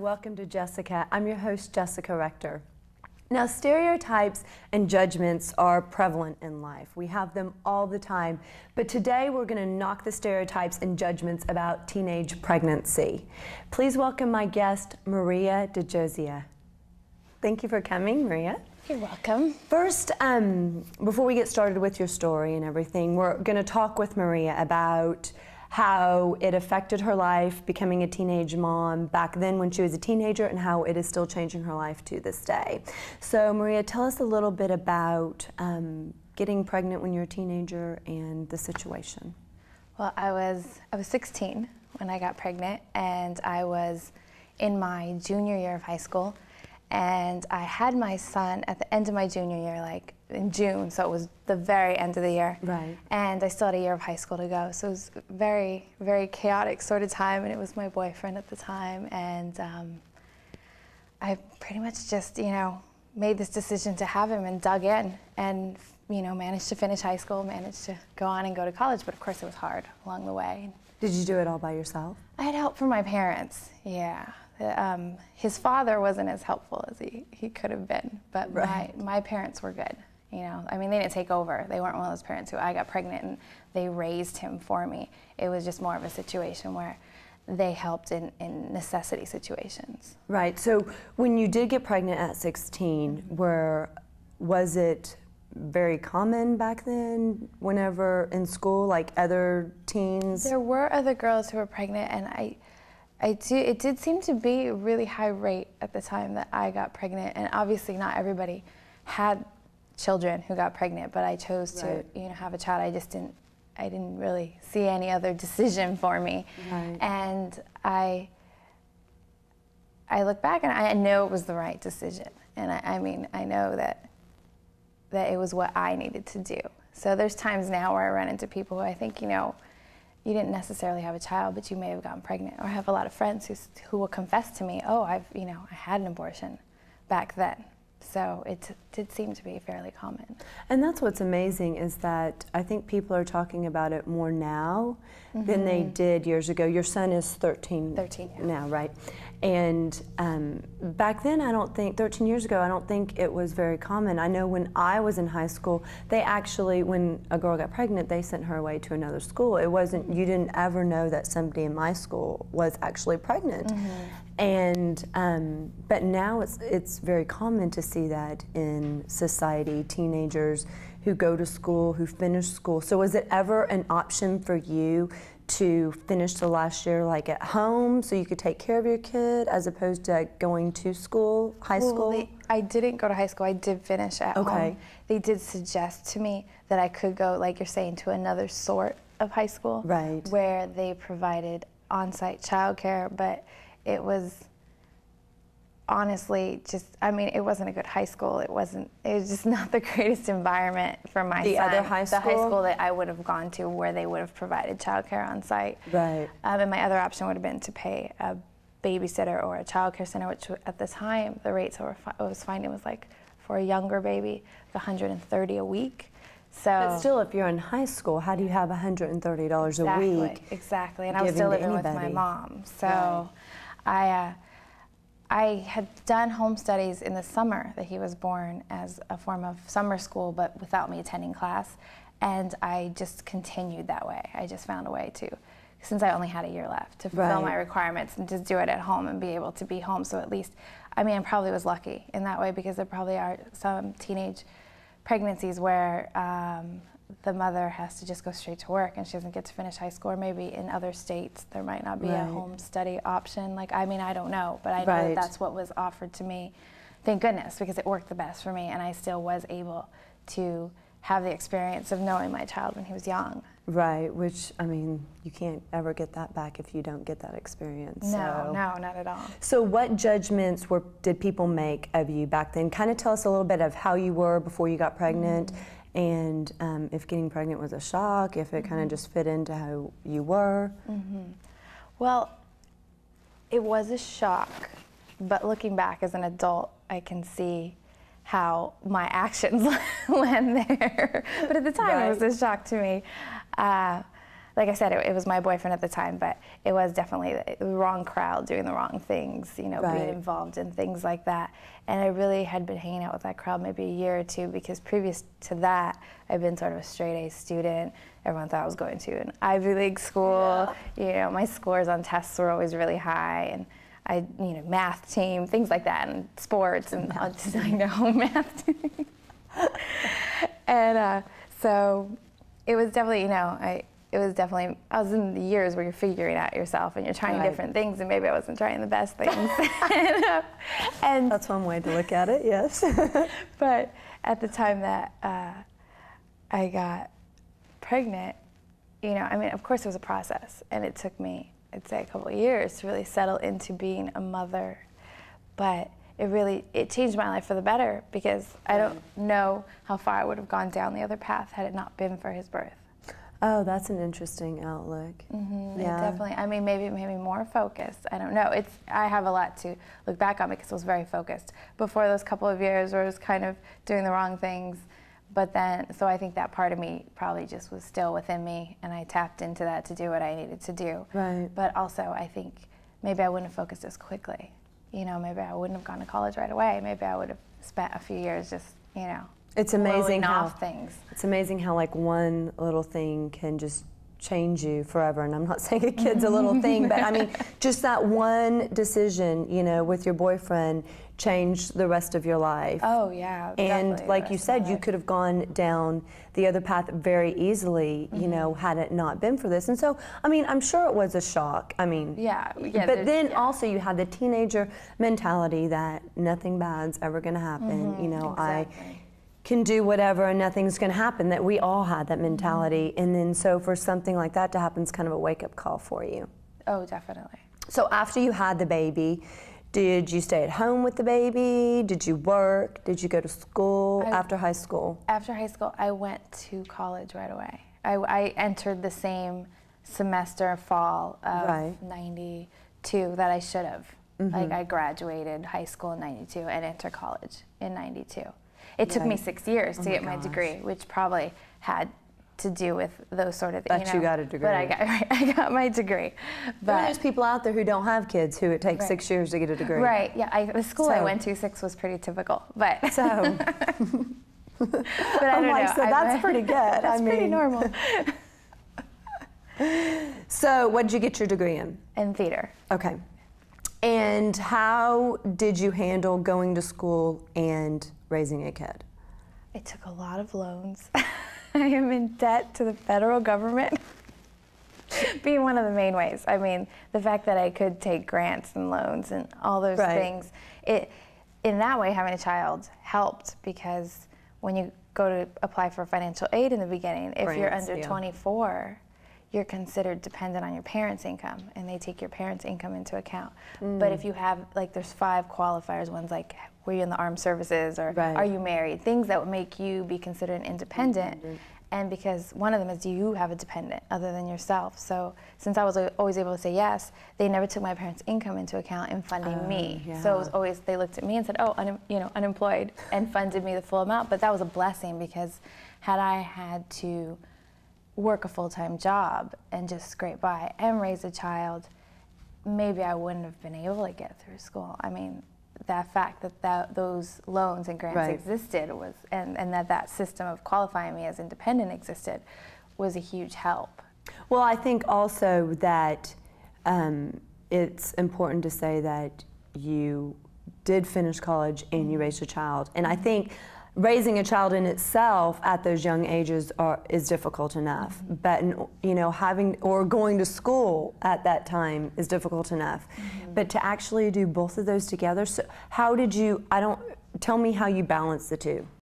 welcome to Jessica. I'm your host, Jessica Rector. Now, stereotypes and judgments are prevalent in life. We have them all the time, but today we're going to knock the stereotypes and judgments about teenage pregnancy. Please welcome my guest, Maria DeJosia. Thank you for coming, Maria. You're welcome. First, before we get started with your story and everything, we're going to talk with Maria about how it affected her life becoming a teenage mom back then when she was a teenager and how it is still changing her life to this day. So Maria, tell us a little bit about getting pregnant when you're a teenager and the situation. Well, I was 16 when I got pregnant, and I was in my junior year of high school, and I had my son at the end of my junior year, like in June, so it was the very end of the year. Right. And I still had a year of high school to go, so it was very, very chaotic sort of time, and it was my boyfriend at the time, and I pretty much just, made this decision to have him and dug in and, managed to finish high school, managed to go on and go to college, but of course it was hard along the way. Did you do it all by yourself? I had help from my parents, yeah. His father wasn't as helpful as he could have been, but right. my parents were good. I mean, they didn't take over. They weren't one of those parents who I got pregnant and they raised him for me. It was just more of a situation where they helped in necessity situations. Right. So when you did get pregnant at 16, was it very common back then, whenever in school, like other teens? There were other girls who were pregnant, and it did seem to be a really high rate at the time that I got pregnant, and obviously not everybody had children who got pregnant, but I chose to have a child. I didn't really see any other decision for me. Right. And I look back and I know it was the right decision, and I know that it was what I needed to do. So there's times now where I run into people who I think, you didn't necessarily have a child, but you may have gotten pregnant. Or I have a lot of friends who will confess to me, oh, I had an abortion back then. So it did seem to be fairly common. And that's what's amazing, is that I think people are talking about it more now than they did years ago. Your son is 13 now, right? And back then, 13 years ago, I don't think it was very common. I know when I was in high school, they actually, when a girl got pregnant, they sent her away to another school. It wasn't, you didn't ever know that somebody in my school was actually pregnant. And but now it's very common to see that in society, teenagers who go to school, who finish school. So was it ever an option for you to finish the last year like at home so you could take care of your kid as opposed to going to school, high school? I didn't go to high school. I did finish at home. They did suggest to me that I could go, like you're saying, to another sort of high school, right, where they provided on-site childcare, but it was honestly it wasn't a good high school. It was just not the greatest environment for my son. The other high school? The high school that I would have gone to, where they would have provided childcare on site. Right. And my other option would have been to pay a babysitter or a childcare center, which at the time the rates I was finding was like, for a younger baby, like $130 a week. So, but still, if you're in high school, how do you have $130 a week? Exactly, and I was still living with my mom. So I had done home studies in the summer that he was born as a form of summer school, but without me attending class, and I just continued that way. I just found a way to, since I only had a year left, to fulfill my requirements and just do it at home and be able to be home. So at least, I probably was lucky in that way, because there probably are some teenage pregnancies where the mother has to just go straight to work and she doesn't get to finish high school, or maybe in other states there might not be a home study option. I don't know, but I know that that's what was offered to me. Thank goodness, because it worked the best for me, and I still was able to have the experience of knowing my child when he was young. Right, which, you can't ever get that back if you don't get that experience. No, not at all. So what judgments did people make of you back then? Kind of tell us a little bit of how you were before you got pregnant, and if getting pregnant was a shock, if it kind of just fit into how you were. Well, it was a shock, but looking back as an adult, I can see how my actions went there. But at the time, it was a shock to me. like I said, it was my boyfriend at the time, but it was definitely the wrong crowd doing the wrong things, you know, being involved in things like that. And I really had been hanging out with that crowd maybe a year or two, because previous to that, I'd been sort of a straight A student. Everyone thought I was going to an Ivy League school. You know, my scores on tests were always really high, and you know, math team, things like that, and sports, and I know math team. And so it was definitely, you know, I was in the years where you're figuring out yourself and you're trying different things, and maybe I wasn't trying the best things. and that's one way to look at it, yes. But at the time that I got pregnant, you know, I mean, of course it was a process, and it took me, I'd say, a couple of years to really settle into being a mother. But it changed my life for the better, because I don't know how far I would have gone down the other path had it not been for his birth. Oh, that's an interesting outlook. Mm-hmm. Yeah. It definitely, I mean, maybe more focused. I don't know. I have a lot to look back on, because I was very focused before those couple of years where I was kind of doing the wrong things. But then, so I think that part of me probably just was still within me, and I tapped into that to do what I needed to do. Right. But also, I think maybe I wouldn't have focused as quickly. You know, maybe I wouldn't have gone to college right away. Maybe I would have spent a few years just, you know, it's amazing how things. It's amazing how like one little thing can just change you forever. And I'm not saying a kid's a little thing, but I mean, just that one decision, you know, with your boyfriend changed the rest of your life. Oh yeah. And like you said, you could have gone down the other path very easily, you know, had it not been for this. And so, I mean, I'm sure it was a shock. I mean, but then also you had the teenager mentality that nothing bad's ever going to happen. You know, I can do whatever and nothing's going to happen. That we all had that mentality. And then so for something like that to happen is kind of a wake-up call for you. Oh, definitely. So after you had the baby, did you stay at home with the baby? Did you work? Did you go to school after high school? After high school, I went to college right away. I entered the same semester, fall of 92, that I should have. Like, I graduated high school in 92 and entered college in 92. It took me 6 years to get my degree, which probably had to do with those sort of things. But you got a degree. But I got my degre. But there's people out there who don't have kids who it takes 6 years to get a degree. Right. Yeah. The school I went to, 6 was pretty typical. But so. But I don't know. So that's pretty good. That's pretty normal. So what did you get your degree in? In theater. Okay. And how did you handle going to school and raising a kid? It took a lot of loans. I am in debt to the federal government, being one of the main ways. I mean, the fact that I could take grants and loans and all those things, in that way, having a child helped, because when you go to apply for financial aid in the beginning, if you're under 24, you're considered dependent on your parents' income, and they take your parents' income into account. But if you have, like, there's 5 qualifiers. One's like, were you in the armed services, or are you married? Things that would make you be considered independent. And because one of them is, do you have a dependent other than yourself? So since I was always able to say yes, they never took my parents' income into account in funding me. So it was always, they looked at me and said, oh, unemployed, and funded me the full amount. But that was a blessing, because had I had to work a full-time job and just scrape by and raise a child, maybe I wouldn't have been able to get through school. I mean, that fact that those loans and grants existed was, and that system of qualifying me as independent existed, was a huge help. Well, I think also that it's important to say that you did finish college and you raised a child. And I think raising a child in itself at those young ages is difficult enough. But you know, having or going to school at that time is difficult enough. But to actually do both of those together, so how did you? Tell me how you balance the two.